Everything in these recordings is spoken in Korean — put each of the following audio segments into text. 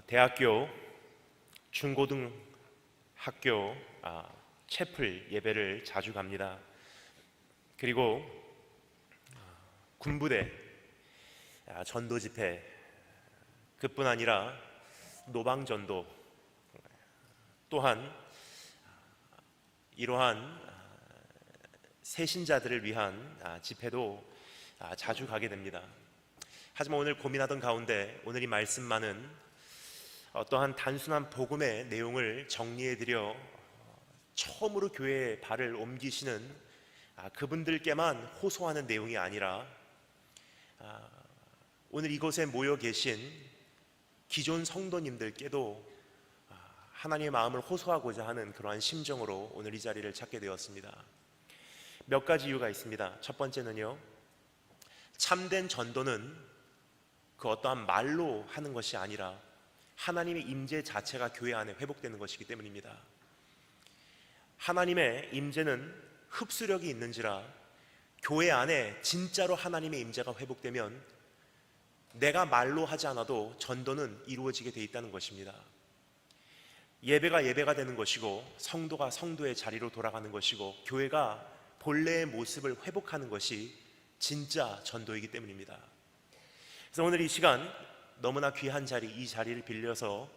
대학교, 중고등학교 채플 예배를 자주 갑니다. 그리고 군부대 전도 집회, 그뿐 아니라 노방전도 또한 이러한 새신자들을 위한 집회도 자주 가게 됩니다. 하지만 오늘 고민하던 가운데 오늘 이 말씀만은 어떠한 단순한 복음의 내용을 정리해드려 처음으로 교회에 발을 옮기시는 그분들께만 호소하는 내용이 아니라 오늘 이곳에 모여 계신 기존 성도님들께도 하나님의 마음을 호소하고자 하는 그러한 심정으로 오늘 이 자리를 찾게 되었습니다. 몇 가지 이유가 있습니다. 첫 번째는요, 참된 전도는 그 어떠한 말로 하는 것이 아니라 하나님의 임재 자체가 교회 안에 회복되는 것이기 때문입니다. 하나님의 임재는 흡수력이 있는지라 교회 안에 진짜로 하나님의 임재가 회복되면 내가 말로 하지 않아도 전도는 이루어지게 돼 있다는 것입니다. 예배가 예배가 되는 것이고 성도가 성도의 자리로 돌아가는 것이고 교회가 본래의 모습을 회복하는 것이 진짜 전도이기 때문입니다. 그래서 오늘 이 시간 너무나 귀한 자리, 이 자리를 빌려서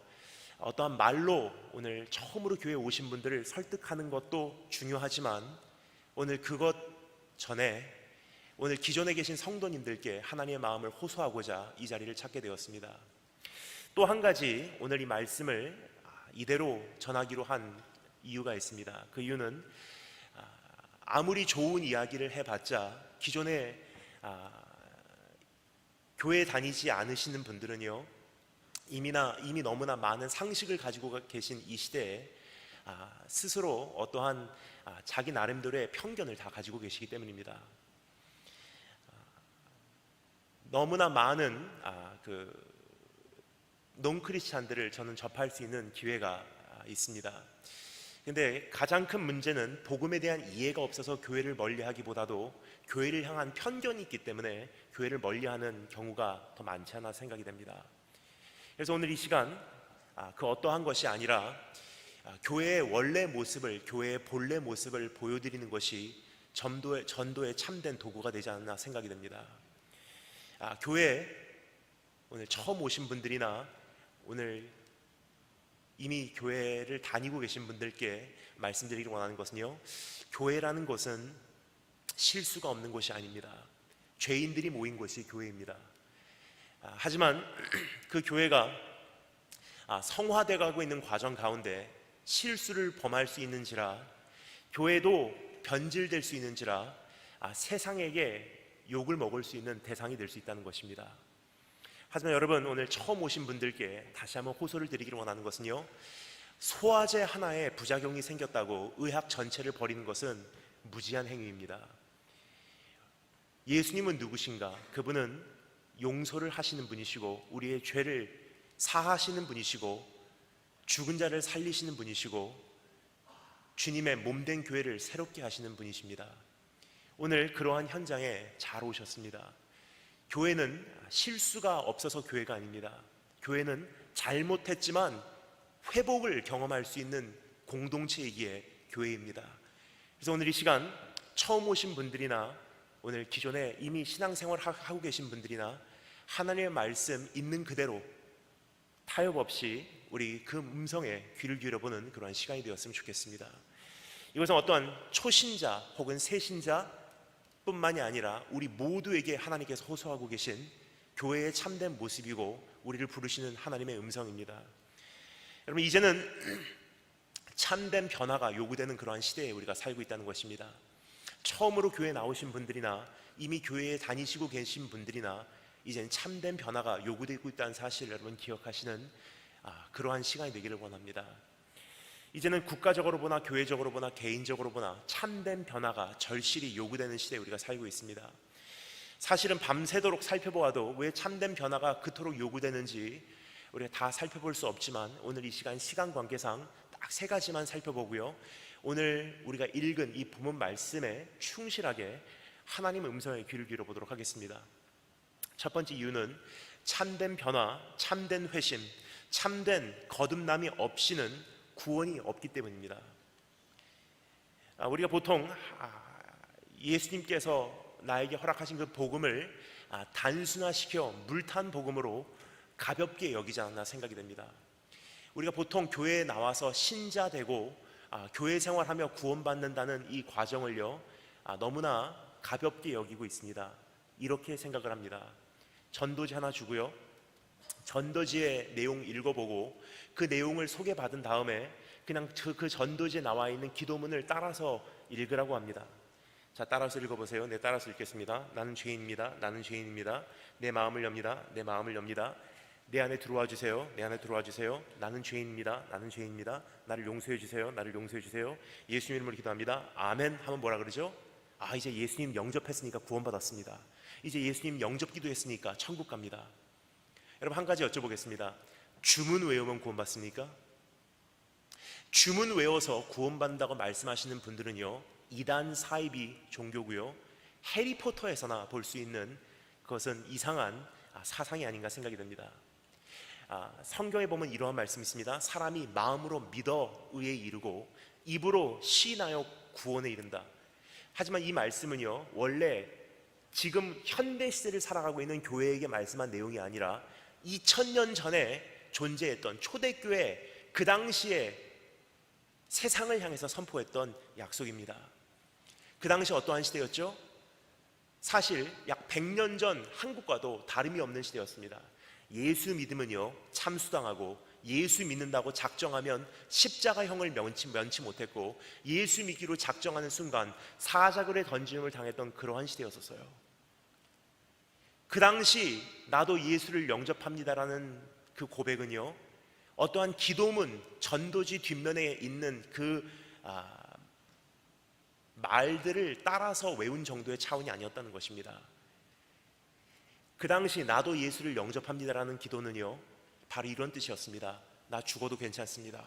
어떠한 말로 오늘 처음으로 교회에 오신 분들을 설득하는 것도 중요하지만 오늘 그것 전에 오늘 기존에 계신 성도님들께 하나님의 마음을 호소하고자 이 자리를 찾게 되었습니다. 또 한 가지 오늘 이 말씀을 이대로 전하기로 한 이유가 있습니다. 그 이유는 아무리 좋은 이야기를 해봤자 기존에 교회 다니지 않으시는 분들은요, 이미 너무나 많은 상식을 가지고 계신 이 시대에 스스로 어떠한 자기 나름대로의 편견을 다 가지고 계시기 때문입니다. 너무나 많은 논크리스찬들을 저는 접할 수 있는 기회가 있습니다. 근데 가장 큰 문제는 복음에 대한 이해가 없어서 교회를 멀리하기보다도 교회를 향한 편견이 있기 때문에 교회를 멀리하는 경우가 더 많지 않나 생각이 됩니다. 그래서 오늘 이 시간 그 어떠한 것이 아니라 교회의 원래 모습을, 교회의 본래 모습을 보여드리는 것이 전도의 참된 도구가 되지 않나 생각이 됩니다. 교회 오늘 처음 오신 분들이나 오늘 이미 교회를 다니고 계신 분들께 말씀드리기 원하는 것은요, 교회라는 곳은 실수가 없는 곳이 아닙니다. 죄인들이 모인 곳이 교회입니다. 하지만 그 교회가 성화되어 가고 있는 과정 가운데 실수를 범할 수 있는지라, 교회도 변질될 수 있는지라 세상에게 욕을 먹을 수 있는 대상이 될 수 있다는 것입니다. 하지만 여러분, 오늘 처음 오신 분들께 다시 한번 호소를 드리기를 원하는 것은요, 소화제 하나에 부작용이 생겼다고 의학 전체를 버리는 것은 무지한 행위입니다. 예수님은 누구신가? 그분은 용서를 하시는 분이시고 우리의 죄를 사하시는 분이시고 죽은 자를 살리시는 분이시고 주님의 몸된 교회를 새롭게 하시는 분이십니다. 오늘 그러한 현장에 잘 오셨습니다. 교회는 실수가 없어서 교회가 아닙니다. 교회는 잘못했지만 회복을 경험할 수 있는 공동체이기에 교회입니다. 그래서 오늘 이 시간 처음 오신 분들이나 오늘 기존에 이미 신앙생활을 하고 계신 분들이나 하나님의 말씀 있는 그대로 타협 없이 우리 그 음성에 귀를 기울여보는 그러한 시간이 되었으면 좋겠습니다. 이것은 어떠한 초신자 혹은 새신자 뿐만이 아니라 우리 모두에게 하나님께서 호소하고 계신 교회의 참된 모습이고 우리를 부르시는 하나님의 음성입니다. 여러분, 이제는 참된 변화가 요구되는 그러한 시대에 우리가 살고 있다는 것입니다. 처음으로 교회에 나오신 분들이나 이미 교회에 다니시고 계신 분들이나 이제는 참된 변화가 요구되고 있다는 사실을 여러분 기억하시는 그러한 시간이 되기를 원합니다. 이제는 국가적으로 보나 교회적으로 보나 개인적으로 보나 참된 변화가 절실히 요구되는 시대에 우리가 살고 있습니다. 사실은 밤새도록 살펴보아도 왜 참된 변화가 그토록 요구되는지 우리가 다 살펴볼 수 없지만 오늘 이 시간 관계상 딱 3가지만 살펴보고요, 오늘 우리가 읽은 이 본문 말씀에 충실하게 하나님의 음성에 귀를 기울여보도록 하겠습니다. 첫 번째 이유는 참된 변화, 참된 회심, 참된 거듭남이 없이는 구원이 없기 때문입니다. 우리가 보통 예수님께서 나에게 허락하신 그 복음을 단순화시켜 물탄 복음으로 가볍게 여기지 않나 생각이 됩니다. 우리가 보통 교회에 나와서 신자 되고 교회 생활하며 구원받는다는 이 과정을요 너무나 가볍게 여기고 있습니다. 이렇게 생각을 합니다. 전도지 하나 주고요, 전도지의 내용 읽어보고 그 내용을 소개받은 다음에 그냥 그 전도지에 나와 있는 기도문을 따라서 읽으라고 합니다. 자, 따라서 읽어보세요. 네, 따라서 읽겠습니다. 나는 죄인입니다. 나는 죄인입니다. 내 마음을 엽니다. 내 마음을 엽니다. 내 안에 들어와 주세요. 내 안에 들어와 주세요. 나는 죄인입니다. 나는 죄인입니다. 나를 용서해 주세요. 나를 용서해 주세요. 예수님 이름으로 기도합니다. 아멘 하면 뭐라 그러죠? 이제 예수님 영접했으니까 구원받았습니다. 이제 예수님 영접 기도했으니까 천국 갑니다. 여러분, 한 가지 여쭤보겠습니다. 주문 외우면 구원받습니까? 주문 외워서 구원받는다고 말씀하시는 분들은요 이단 사이비 종교고요, 해리포터에서나 볼 수 있는 그것은 이상한 사상이 아닌가 생각이 됩니다. 성경에 보면 이러한 말씀이 있습니다. 사람이 마음으로 믿어 의에 이르고 입으로 시인하여 구원에 이른다. 하지만 이 말씀은요 원래 지금 현대 시대를 살아가고 있는 교회에게 말씀한 내용이 아니라 2000년 전에 존재했던 초대교회 그 당시에 세상을 향해서 선포했던 약속입니다. 그 당시 어떠한 시대였죠? 사실 약 100년 전 한국과도 다름이 없는 시대였습니다. 예수 믿으면요 참수당하고, 예수 믿는다고 작정하면 십자가형을 면치 못했고, 예수 믿기로 작정하는 순간 사자굴에 던짐을 당했던 그러한 시대였었어요. 그 당시 나도 예수를 영접합니다라는 그 고백은요 어떠한 기도문, 전도지 뒷면에 있는 그 말들을 따라서 외운 정도의 차원이 아니었다는 것입니다. 그 당시 나도 예수를 영접합니다라는 기도는요 바로 이런 뜻이었습니다. 나 죽어도 괜찮습니다.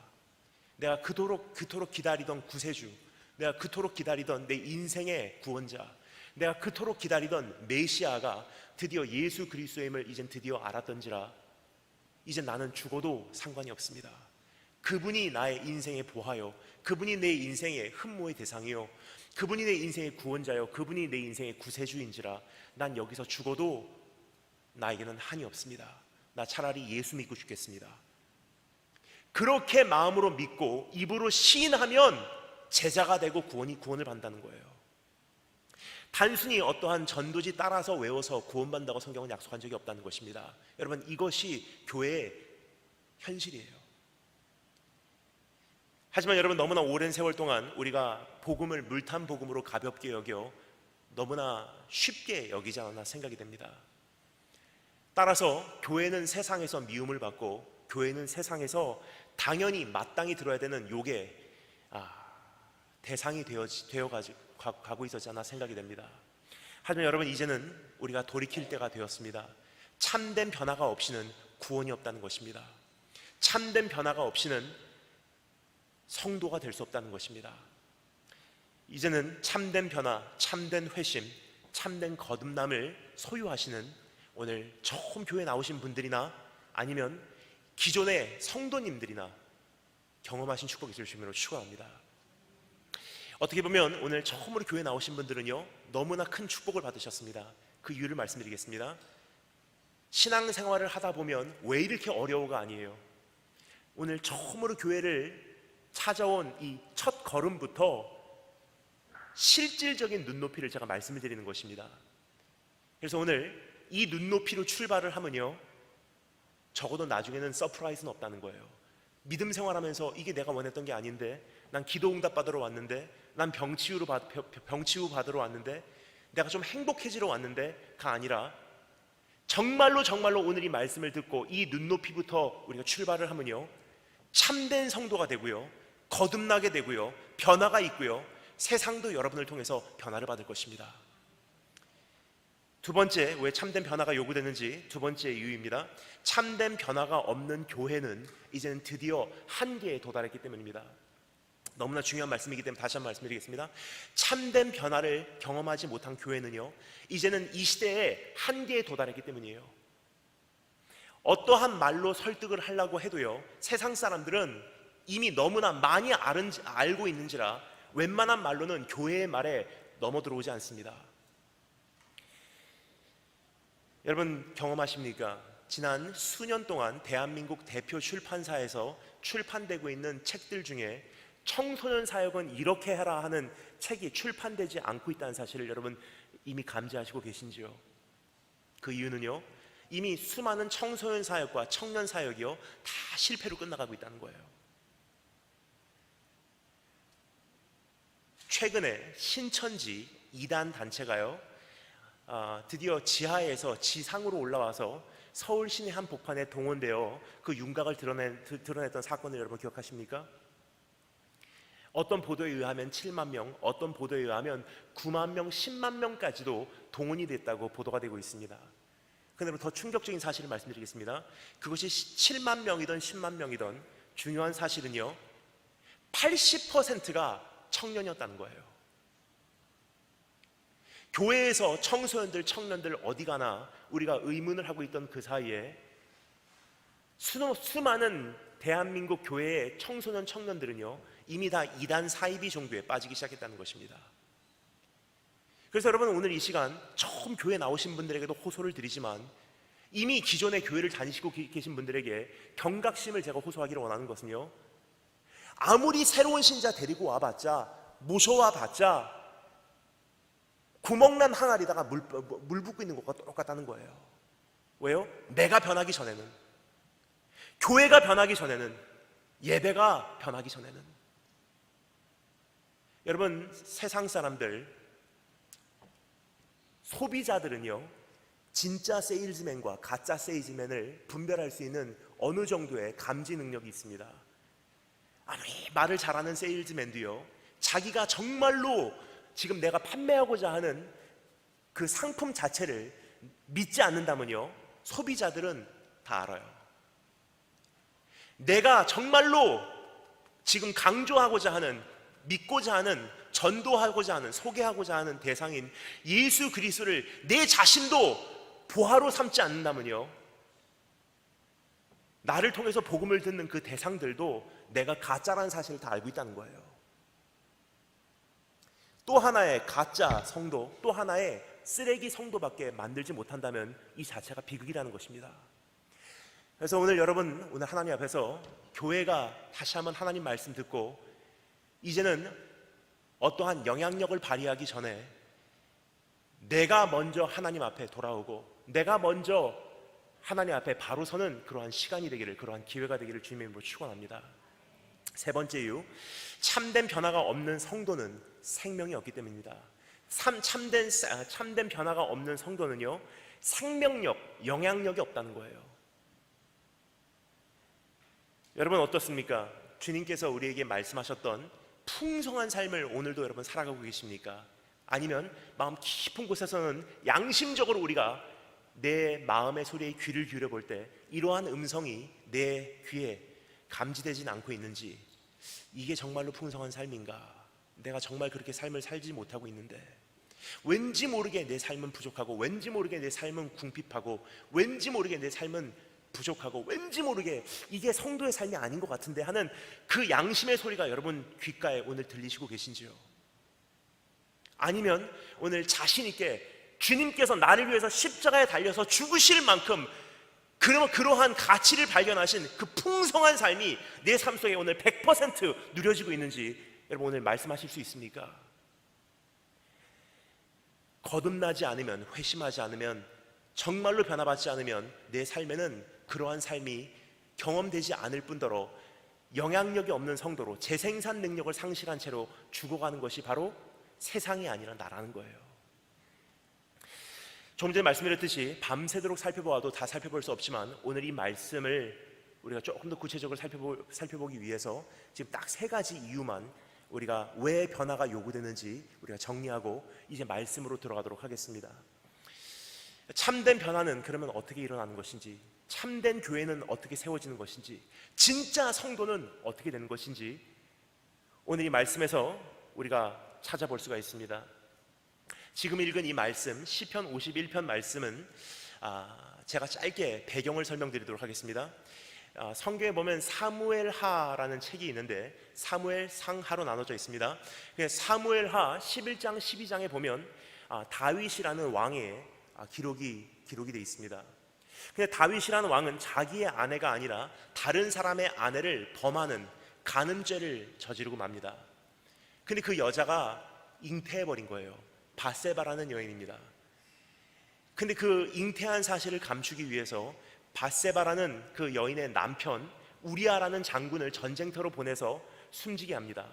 내가 그토록 기다리던 구세주, 내가 그토록 기다리던 내 인생의 구원자, 내가 그토록 기다리던 메시아가 드디어 예수 그리스도임을 이젠 드디어 알았던지라 이제 나는 죽어도 상관이 없습니다. 그분이 나의 인생의 보화요, 그분이 내 인생의 흠모의 대상이요, 그분이 내 인생의 구원자요, 그분이 내 인생의 구세주인지라 난 여기서 죽어도 나에게는 한이 없습니다. 나 차라리 예수 믿고 죽겠습니다. 그렇게 마음으로 믿고 입으로 시인하면 제자가 되고 구원을 받는다는 거예요. 단순히 어떠한 전도지 따라서 외워서 구원받는다고 성경은 약속한 적이 없다는 것입니다. 여러분, 이것이 교회의 현실이에요. 하지만 여러분, 너무나 오랜 세월 동안 우리가 복음을 물탄 복음으로 가볍게 여겨 너무나 쉽게 여기지 않았나 생각이 됩니다. 따라서 교회는 세상에서 미움을 받고, 교회는 세상에서 당연히 마땅히 들어야 되는 욕의 대상이 되어 가고 있었지 않나 생각이 됩니다. 하지만 여러분, 이제는 우리가 돌이킬 때가 되었습니다. 참된 변화가 없이는 구원이 없다는 것입니다. 참된 변화가 없이는 성도가 될 수 없다는 것입니다. 이제는 참된 변화, 참된 회심, 참된 거듭남을 소유하시는 오늘 처음 교회 나오신 분들이나 아니면 기존의 성도님들이나 경험하신 축복이 있을 주님으로 축원합니다. 어떻게 보면 오늘 처음으로 교회 나오신 분들은요 너무나 큰 축복을 받으셨습니다. 그 이유를 말씀드리겠습니다. 신앙생활을 하다 보면 왜 이렇게 어려워가 아니에요. 오늘 처음으로 교회를 찾아온 이 첫 걸음부터 실질적인 눈높이를 제가 말씀을 드리는 것입니다. 그래서 오늘 이 눈높이로 출발을 하면요 적어도 나중에는 서프라이즈는 없다는 거예요. 믿음 생활하면서 이게 내가 원했던 게 아닌데, 난 기도 응답 받으러 왔는데, 난 병치유 받으러 왔는데, 내가 좀 행복해지러 왔는데가 아니라 정말로 오늘 이 말씀을 듣고 이 눈높이부터 우리가 출발을 하면요 참된 성도가 되고요, 거듭나게 되고요, 변화가 있고요, 세상도 여러분을 통해서 변화를 받을 것입니다. 두 번째, 왜 참된 변화가 요구되는지 두 번째 이유입니다. 참된 변화가 없는 교회는 이제는 드디어 한계에 도달했기 때문입니다. 너무나 중요한 말씀이기 때문에 다시 한번 말씀드리겠습니다. 참된 변화를 경험하지 못한 교회는요 이제는 이 시대에 한계에 도달했기 때문이에요. 어떠한 말로 설득을 하려고 해도요, 세상 사람들은 이미 너무나 많이 알고 있는지라 웬만한 말로는 교회의 말에 넘어들어오지 않습니다. 여러분 경험하십니까? 지난 수년 동안 대한민국 대표 출판사에서 출판되고 있는 책들 중에 청소년 사역은 이렇게 해라 하는 책이 출판되지 않고 있다는 사실을 여러분 이미 감지하시고 계신지요? 그 이유는요, 이미 수많은 청소년 사역과 청년 사역이요 다 실패로 끝나가고 있다는 거예요. 최근에 신천지 이단 단체가요 드디어 지하에서 지상으로 올라와서 서울 시내 한 복판에 동원되어 그 윤곽을 드러냈던 사건을 여러분 기억하십니까? 어떤 보도에 의하면 7만 명, 어떤 보도에 의하면 9만 명, 10만 명까지도 동원이 됐다고 보도가 되고 있습니다. 그런데 더 충격적인 사실을 말씀드리겠습니다. 그것이 7만 명이든 10만 명이든 중요한 사실은요 80%가 청년이었다는 거예요. 교회에서 청소년들, 청년들 어디 가나 우리가 의문을 하고 있던 그 사이에 수많은 대한민국 교회의 청소년, 청년들은요 이미 다 이단 사이비 종교에 빠지기 시작했다는 것입니다. 그래서 여러분 오늘 이 시간 처음 교회 나오신 분들에게도 호소를 드리지만 이미 기존의 교회를 다니시고 계신 분들에게 경각심을 제가 호소하기를 원하는 것은요, 아무리 새로운 신자 데리고 와봤자, 모셔와 봤자 구멍난 항아리다가 물 붓고 있는 것과 똑같다는 거예요. 왜요? 내가 변하기 전에는, 교회가 변하기 전에는, 예배가 변하기 전에는. 여러분 세상 사람들, 소비자들은요 진짜 세일즈맨과 가짜 세일즈맨을 분별할 수 있는 어느 정도의 감지 능력이 있습니다. 아무리 말을 잘하는 세일즈맨도요 자기가 정말로 지금 내가 판매하고자 하는 그 상품 자체를 믿지 않는다면요 소비자들은 다 알아요. 내가 정말로 지금 강조하고자 하는, 믿고자 하는, 전도하고자 하는, 소개하고자 하는 대상인 예수 그리스도를 내 자신도 보화로 삼지 않는다면요 나를 통해서 복음을 듣는 그 대상들도 내가 가짜라는 사실을 다 알고 있다는 거예요. 또 하나의 가짜 성도, 또 하나의 쓰레기 성도밖에 만들지 못한다면 이 자체가 비극이라는 것입니다. 그래서 오늘 여러분, 오늘 하나님 앞에서 교회가 다시 한번 하나님 말씀 듣고 이제는 어떠한 영향력을 발휘하기 전에 내가 먼저 하나님 앞에 돌아오고 내가 먼저 하나님 앞에 바로 서는 그러한 시간이 되기를, 그러한 기회가 되기를 주님의 이름으로 축원합니다. 세 번째 이유, 참된 변화가 없는 성도는 생명이 없기 때문입니다. 참된 변화가 없는 성도는요 생명력, 영향력이 없다는 거예요. 여러분 어떻습니까? 주님께서 우리에게 말씀하셨던 풍성한 삶을 오늘도 여러분 살아가고 계십니까? 아니면 마음 깊은 곳에서는 양심적으로 우리가 내 마음의 소리에 귀를 기울여 볼 때 이러한 음성이 내 귀에 감지되진 않고 있는지, 이게 정말로 풍성한 삶인가? 내가 정말 그렇게 삶을 살지 못하고 있는데 왠지 모르게 내 삶은 부족하고, 왠지 모르게 내 삶은 궁핍하고, 왠지 모르게 내 삶은 부족하고, 왠지 모르게 이게 성도의 삶이 아닌 것 같은데 하는 그 양심의 소리가 여러분 귓가에 오늘 들리시고 계신지요? 아니면 오늘 자신 있게 주님께서 나를 위해서 십자가에 달려서 죽으실 만큼 그러한 가치를 발견하신 그 풍성한 삶이 내 삶 속에 오늘 100% 누려지고 있는지 여러분 오늘 말씀하실 수 있습니까? 거듭나지 않으면, 회심하지 않으면, 정말로 변화받지 않으면 내 삶에는 그러한 삶이 경험되지 않을 뿐더러 영향력이 없는 성도로 재생산 능력을 상실한 채로 죽어가는 것이 바로 세상이 아니라 나라는 거예요. 좀 전에 말씀드렸듯이 밤새도록 살펴보아도 다 살펴볼 수 없지만 오늘 이 말씀을 우리가 조금 더 구체적으로 살펴보기 위해서 지금 딱 세 가지 이유만 우리가 왜 변화가 요구되는지 우리가 정리하고 이제 말씀으로 들어가도록 하겠습니다. 참된 변화는 그러면 어떻게 일어나는 것인지, 참된 교회는 어떻게 세워지는 것인지, 진짜 성도는 어떻게 되는 것인지 오늘 이 말씀에서 우리가 찾아볼 수가 있습니다. 지금 읽은 이 말씀, 시편 51편 말씀은 제가 짧게 배경을 설명드리도록 하겠습니다. 성경에 보면 사무엘하라는 책이 있는데 사무엘 상하로 나눠져 있습니다. 사무엘하 11장 12장에 보면 다윗이라는 왕의 기록이 되어 있습니다. 근데 다윗이라는 왕은 자기의 아내가 아니라 다른 사람의 아내를 범하는 간음죄를 저지르고 맙니다. 근데 그 여자가 잉태해버린 거예요. 밧세바라는 여인입니다. 근데 그 잉태한 사실을 감추기 위해서 밧세바라는 그 여인의 남편 우리아라는 장군을 전쟁터로 보내서 숨지게 합니다.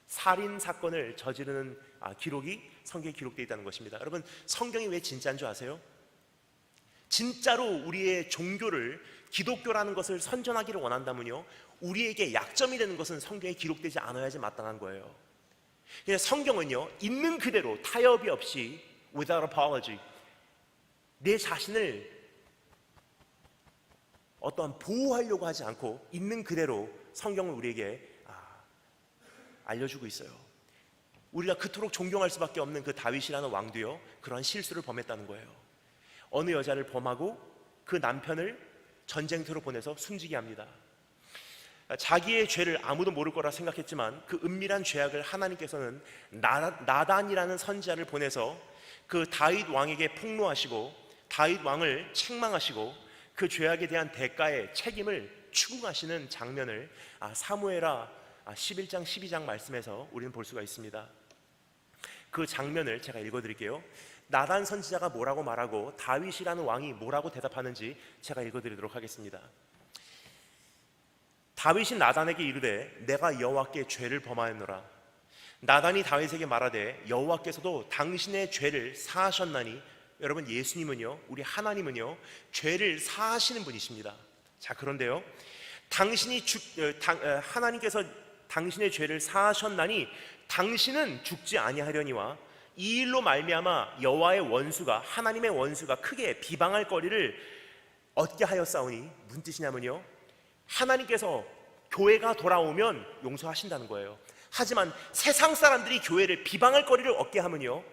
살인 사건을 저지르는 기록이 성경에 기록되어 있다는 것입니다. 여러분, 성경이 왜 진짜인 줄 아세요? 진짜로 우리의 종교를, 기독교라는 것을 선전하기를 원한다면요, 우리에게 약점이 되는 것은 성경에 기록되지 않아야지 마땅한 거예요. 그냥 성경은요, 있는 그대로 타협이 없이 without apology, 내 자신을 어떠한 보호하려고 하지 않고 있는 그대로 성경을 우리에게 알려주고 있어요. 우리가 그토록 존경할 수밖에 없는 그 다윗이라는 왕도요, 그러한 실수를 범했다는 거예요. 어느 여자를 범하고 그 남편을 전쟁터로 보내서 숨지게 합니다. 자기의 죄를 아무도 모를 거라 생각했지만 그 은밀한 죄악을 하나님께서는 나단이라는 선지자를 보내서 그 다윗 왕에게 폭로하시고 다윗 왕을 책망하시고 그 죄악에 대한 대가의 책임을 추궁하시는 장면을 사무엘하 11장 12장 말씀에서 우리는 볼 수가 있습니다. 그 장면을 제가 읽어드릴게요. 나단 선지자가 뭐라고 말하고 다윗이라는 왕이 뭐라고 대답하는지 제가 읽어드리도록 하겠습니다. 다윗이 나단에게 이르되 내가 여호와께 죄를 범하였노라. 나단이 다윗에게 말하되 여호와께서도 당신의 죄를 사하셨나니. 여러분, 예수님은요, 우리 하나님은요, 죄를 사하시는 분이십니다. 자, 그런데요, 하나님께서 당신의 죄를 사하셨나니 당신은 죽지 아니하려니와 이 일로 말미암아 여호와의 원수가, 하나님의 원수가 크게 비방할 거리를 얻게 하였사오니. 무슨 뜻이냐면요, 하나님께서 교회가 돌아오면 용서하신다는 거예요. 하지만 세상 사람들이 교회를 비방할 거리를 얻게 하면요,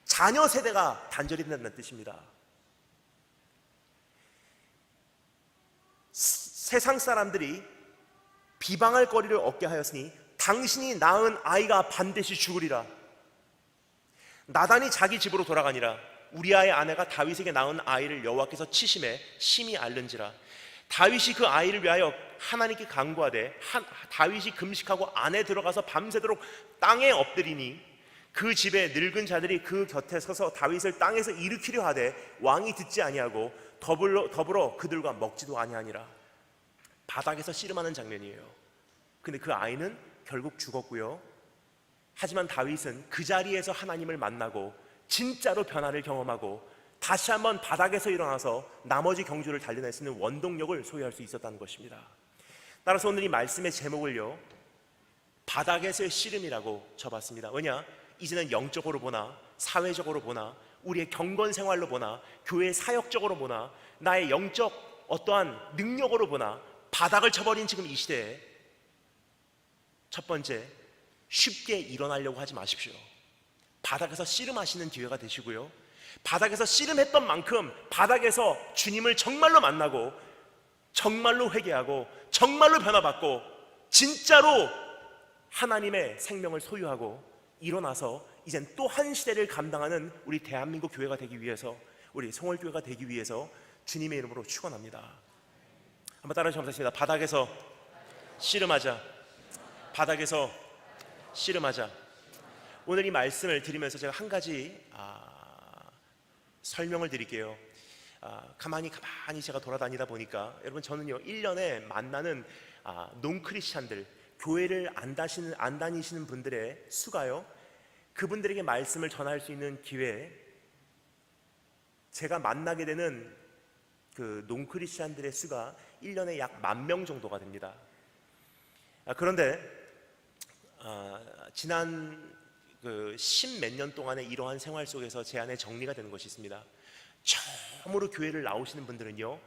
자녀 세대가 단절이 된다는 뜻입니다. 세상 사람들이 비방할 거리를 얻게 하였으니 당신이 낳은 아이가 반드시 죽으리라. 나단이 자기 집으로 돌아가니라. 우리아의 아내가 다윗에게 낳은 아이를 여호와께서 치심에 심히 앓는지라. 다윗이 그 아이를 위하여 하나님께 간구하되 다윗이 금식하고 안에 들어가서 밤새도록 땅에 엎드리니 그 집에 늙은 자들이 그 곁에 서서 다윗을 땅에서 일으키려 하되 왕이 듣지 아니하고 더불어 그들과 먹지도 아니하니라. 바닥에서 씨름하는 장면이에요. 근데 그 아이는 결국 죽었고요. 하지만 다윗은 그 자리에서 하나님을 만나고 진짜로 변화를 경험하고 다시 한번 바닥에서 일어나서 나머지 경주를 달려낼 수 있는 원동력을 소유할 수 있었다는 것입니다. 따라서 오늘 이 말씀의 제목을요, 바닥에서의 씨름이라고 쳐봤습니다. 왜냐? 이제는 영적으로 보나 사회적으로 보나 우리의 경건 생활로 보나 교회 사역적으로 보나 나의 영적 어떠한 능력으로 보나 바닥을 쳐버린 지금 이 시대에 첫 번째, 쉽게 일어나려고 하지 마십시오. 바닥에서 씨름하시는 기회가 되시고요, 바닥에서 씨름했던 만큼 바닥에서 주님을 정말로 만나고 정말로 회개하고 정말로 변화받고 진짜로 하나님의 생명을 소유하고 일어나서 이젠 또 한 시대를 감당하는 우리 대한민국 교회가 되기 위해서, 우리 송월교회가 되기 위해서 주님의 이름으로 축원합니다. 한번 따라서 감사합니다. 바닥에서 씨름하자. 바닥에서 씨름하자. 오늘 이 말씀을 드리면서 제가 한 가지 설명을 드릴게요. 가만히 제가 돌아다니다 보니까 여러분, 저는요 1년에 만나는 논크리스찬들, 교회를 안 다니시는 분들의 수가요, 그분들에게 말씀을 전할 수 있는 기회에 제가 만나게 되는 그 논크리스찬들의 수가 1년에 약 10,000명 정도가 됩니다. 그런데 지난 그 10몇 년 동안의 이러한 생활 속에서 제 안에 정리가 되는 것이 있습니다. 처음으로 교회를 나오시는 분들은요,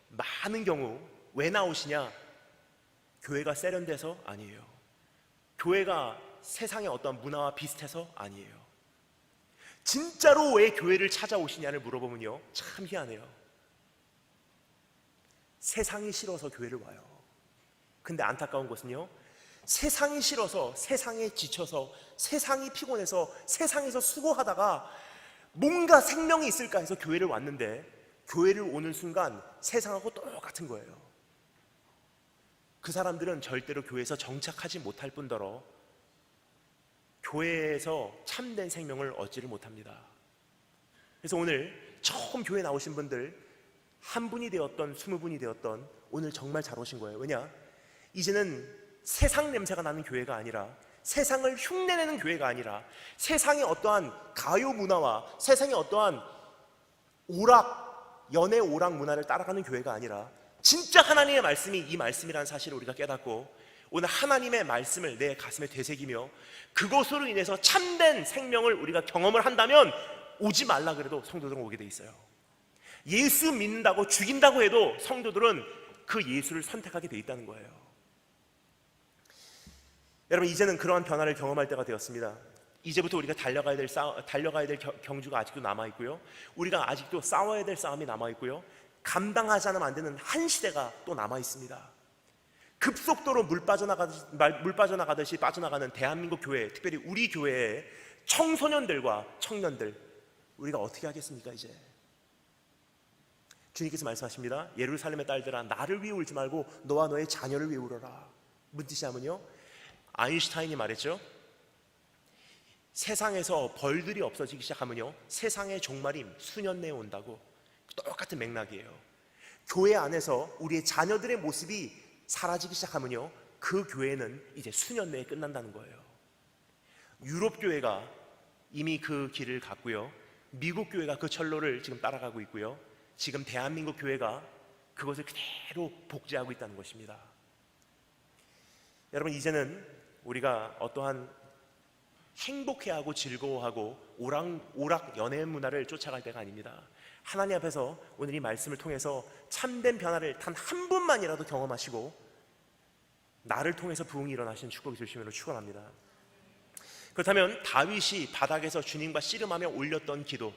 많은 경우 왜 나오시냐? 교회가 세련돼서? 아니에요. 교회가 세상의 어떤 문화와 비슷해서? 아니에요. 진짜로 왜 교회를 찾아오시냐를 물어보면요, 참 희한해요. 세상이 싫어서 교회를 와요. 근데 안타까운 것은요, 세상이 싫어서, 세상에 지쳐서, 세상이 피곤해서, 세상에서 수고하다가 뭔가 생명이 있을까 해서 교회를 왔는데, 교회를 오는 순간 세상하고 똑같은 거예요. 그 사람들은 절대로 교회에서 정착하지 못할 뿐더러 교회에서 참된 생명을 얻지를 못합니다. 그래서 오늘 처음 교회 나오신 분들, 한 분이 되었던 20분이 되었던, 오늘 정말 잘 오신 거예요. 왜냐? 이제는 세상 냄새가 나는 교회가 아니라, 세상을 흉내내는 교회가 아니라, 세상의 어떠한 가요 문화와 세상의 어떠한 연애 오락 문화를 따라가는 교회가 아니라, 진짜 하나님의 말씀이 이 말씀이라는 사실을 우리가 깨닫고 오늘 하나님의 말씀을 내 가슴에 되새기며 그것으로 인해서 참된 생명을 우리가 경험을 한다면 오지 말라 그래도 성도들은 오게 돼 있어요. 예수 믿는다고 죽인다고 해도 성도들은 그 예수를 선택하게 돼 있다는 거예요. 여러분, 이제는 그러한 변화를 경험할 때가 되었습니다. 이제부터 우리가 달려가야 될 경주가 아직도 남아있고요, 우리가 아직도 싸워야 될 싸움이 남아있고요, 감당하지 않으면 안 되는 한 시대가 또 남아있습니다. 급속도로 물 빠져나가듯이 빠져나가는 대한민국 교회, 특별히 우리 교회의 청소년들과 청년들, 우리가 어떻게 하겠습니까? 이제 주님께서 말씀하십니다. 예루살렘의 딸들아, 나를 위해 울지 말고 너와 너의 자녀를 위해 울어라. 무슨 뜻이냐면요, 아인슈타인이 말했죠. 세상에서 벌들이 없어지기 시작하면요, 세상의 종말이 수년 내에 온다고. 똑같은 맥락이에요. 교회 안에서 우리의 자녀들의 모습이 사라지기 시작하면요, 그 교회는 이제 수년 내에 끝난다는 거예요. 유럽 교회가 이미 그 길을 갔고요, 미국 교회가 그 철로를 지금 따라가고 있고요, 지금 대한민국 교회가 그것을 그대로 복제하고 있다는 것입니다. 여러분, 이제는 우리가 어떠한 행복해하고 즐거워하고 오락 연애 문화를 쫓아갈 때가 아닙니다. 하나님 앞에서 오늘 이 말씀을 통해서 참된 변화를 단 한 분만이라도 경험하시고 나를 통해서 부흥이 일어나시는 축복이 주시므로 축원합니다. 그렇다면 다윗이 바닥에서 주님과 씨름하며 올렸던 기도,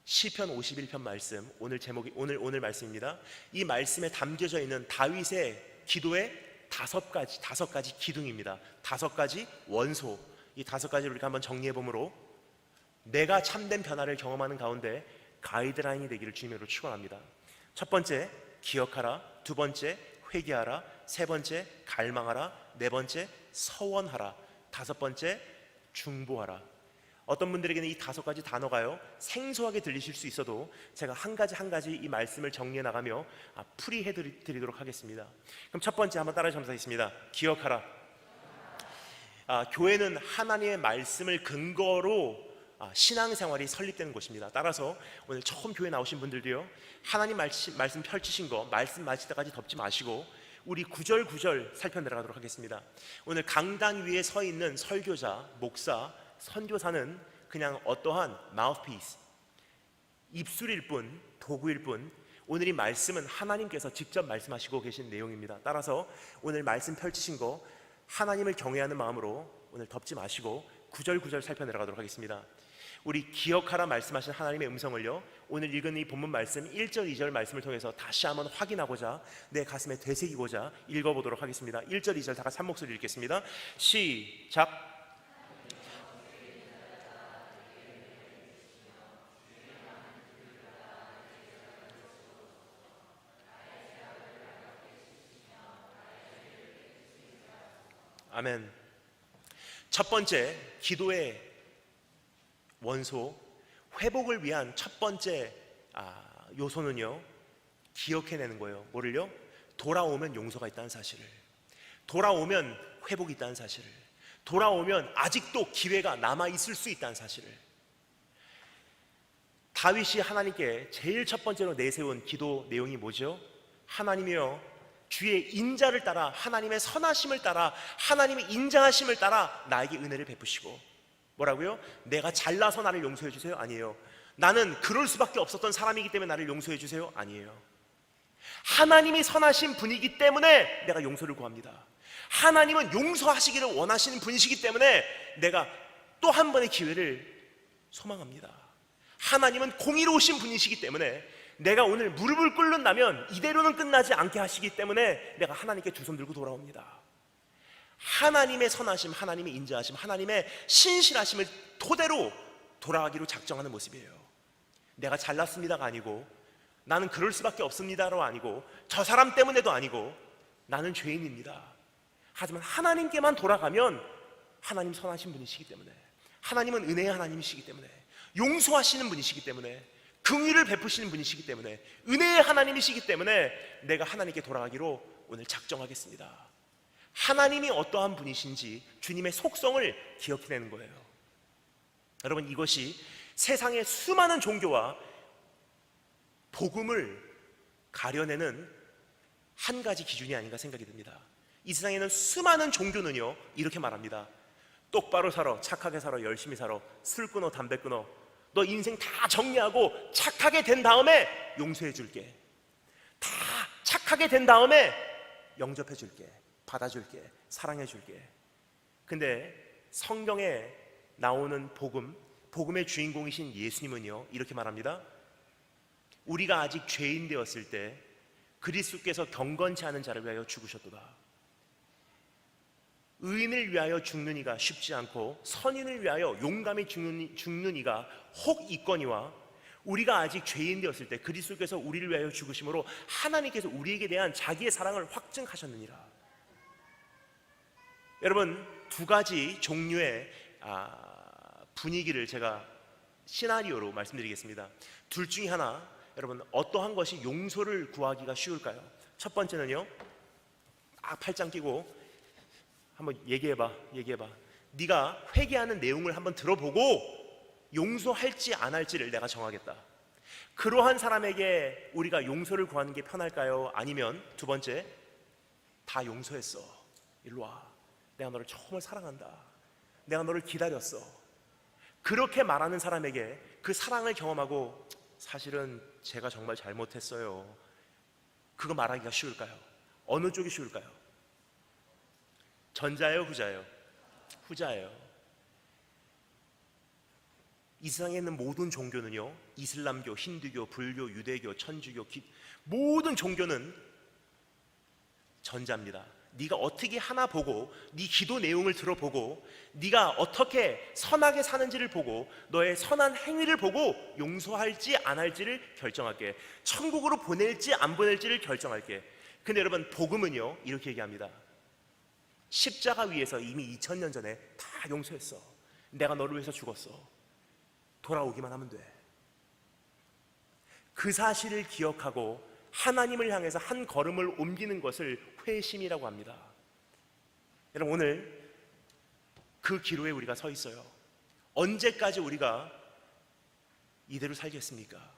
시편 51편 말씀, 오늘 말씀입니다. 이 말씀에 담겨져 있는 다윗의 기도의 다섯 가지 기둥입니다. 5가지 원소, 이 5가지를 우리가 한번 정리해보므로 내가 참된 변화를 경험하는 가운데 가이드라인이 되기를 주님으로 축원합니다. 첫 번째, 기억하라. 두 번째, 회개하라. 세 번째, 갈망하라. 네 번째, 서원하라. 5번째, 중보하라. 어떤 분들에게는 이 5가지 단어가요, 생소하게 들리실 수 있어도 제가 한 가지 이 말씀을 정리해 나가며 풀이해 드리도록 하겠습니다. 그럼 첫 번째 한번 따라해 주시겠습니다. 기억하라. 교회는 하나님의 말씀을 근거로 신앙생활이 설립되는 곳입니다. 따라서 오늘 처음 교회 나오신 분들도요, 하나님 말씀 펼치신 거 말씀 마칠 때까지 덮지 마시고 우리 구절 살펴 내려가도록 하겠습니다. 오늘 강단 위에 서 있는 설교자, 목사, 선교사는 그냥 어떠한 마우스피스, 입술일 뿐, 도구일 뿐, 오늘 이 말씀은 하나님께서 직접 말씀하시고 계신 내용입니다. 따라서 오늘 말씀 펼치신 거 하나님을 경외하는 마음으로 오늘 덮지 마시고 구절 살펴 내려가도록 하겠습니다. 우리 기억하라 말씀하신 하나님의 음성을요, 오늘 읽은 이 본문 말씀 1절 2절 말씀을 통해서 다시 한번 확인하고자 내 가슴에 되새기고자 읽어보도록 하겠습니다. 1절 2절 다 같이 한 목소리 읽겠습니다. 시작. 아멘. 첫 번째, 기도의 원소, 회복을 위한 첫 번째 요소는요, 기억해내는 거예요. 뭐를요? 돌아오면 용서가 있다는 사실을, 돌아오면 회복이 있다는 사실을, 돌아오면 아직도 기회가 남아있을 수 있다는 사실을. 다윗이 하나님께 제일 첫 번째로 내세운 기도 내용이 뭐죠? 하나님이여, 주의 인자를 따라, 하나님의 선하심을 따라, 하나님의 인자하심을 따라 나에게 은혜를 베푸시고. 뭐라고요? 내가 잘나서 나를 용서해 주세요? 아니에요. 나는 그럴 수밖에 없었던 사람이기 때문에 나를 용서해 주세요? 아니에요. 하나님이 선하신 분이기 때문에 내가 용서를 구합니다. 하나님은 용서하시기를 원하시는 분이시기 때문에 내가 또 한 번의 기회를 소망합니다. 하나님은 공의로우신 분이시기 때문에 내가 오늘 무릎을 꿇는다면 이대로는 끝나지 않게 하시기 때문에 내가 하나님께 두 손 들고 돌아옵니다. 하나님의 선하심, 하나님의 인자하심, 하나님의 신실하심을 토대로 돌아가기로 작정하는 모습이에요. 내가 잘났습니다가 아니고, 나는 그럴 수밖에 없습니다로 아니고, 저 사람 때문에도 아니고, 나는 죄인입니다. 하지만 하나님께만 돌아가면 하나님 선하신 분이시기 때문에, 하나님은 은혜의 하나님이시기 때문에, 용서하시는 분이시기 때문에, 긍휼을 베푸시는 분이시기 때문에, 은혜의 하나님이시기 때문에 내가 하나님께 돌아가기로 오늘 작정하겠습니다. 하나님이 어떠한 분이신지 주님의 속성을 기억해내는 거예요. 여러분, 이것이 세상의 수많은 종교와 복음을 가려내는 한 가지 기준이 아닌가 생각이 듭니다. 이 세상에는 수많은 종교는요, 이렇게 말합니다. 똑바로 살아, 착하게 살아, 열심히 살아, 술 끊어, 담배 끊어, 너 인생 다 정리하고 착하게 된 다음에 용서해 줄게, 다 착하게 된 다음에 영접해 줄게, 받아줄게, 사랑해 줄게. 근데 성경에 나오는 복음의 주인공이신 예수님은요, 이렇게 말합니다. 우리가 아직 죄인 되었을 때 그리스도께서 경건치 않은 자를 위하여 죽으셨도다. 의인을 위하여 죽는 이가 쉽지 않고 선인을 위하여 용감히 죽는 이가 혹 있거니와, 우리가 아직 죄인 되었을 때 그리스도께서 우리를 위하여 죽으심으로 하나님께서 우리에게 대한 자기의 사랑을 확증하셨느니라. 여러분, 두 가지 종류의 분위기를 제가 시나리오로 말씀드리겠습니다. 둘 중에 하나, 여러분, 어떠한 것이 용서를 구하기가 쉬울까요? 첫 번째는요, 팔짱 끼고 한번 얘기해봐. 네가 회개하는 내용을 한번 들어보고 용서할지 안 할지를 내가 정하겠다. 그러한 사람에게 우리가 용서를 구하는 게 편할까요? 아니면 두 번째, 다 용서했어, 일로 와, 내가 너를 정말 사랑한다, 내가 너를 기다렸어, 그렇게 말하는 사람에게 그 사랑을 경험하고 사실은 제가 정말 잘못했어요, 그거 말하기가 쉬울까요? 어느 쪽이 쉬울까요? 전자예요, 후자예요? 후자예요. 이 세상에 있는 모든 종교는요, 이슬람교, 힌두교, 불교, 유대교, 천주교, 모든 종교는 전자입니다. 네가 어떻게 하나 보고, 네 기도 내용을 들어보고, 네가 어떻게 선하게 사는지를 보고, 너의 선한 행위를 보고 용서할지 안 할지를 결정할게, 천국으로 보낼지 안 보낼지를 결정할게. 근데 여러분, 복음은요, 이렇게 얘기합니다. 십자가 위에서 이미 2000년 전에 다 용서했어, 내가 너를 위해서 죽었어, 돌아오기만 하면 돼. 그 사실을 기억하고 하나님을 향해서 한 걸음을 옮기는 것을 회심이라고 합니다. 여러분, 오늘 그 기로에 우리가 서 있어요. 언제까지 우리가 이대로 살겠습니까?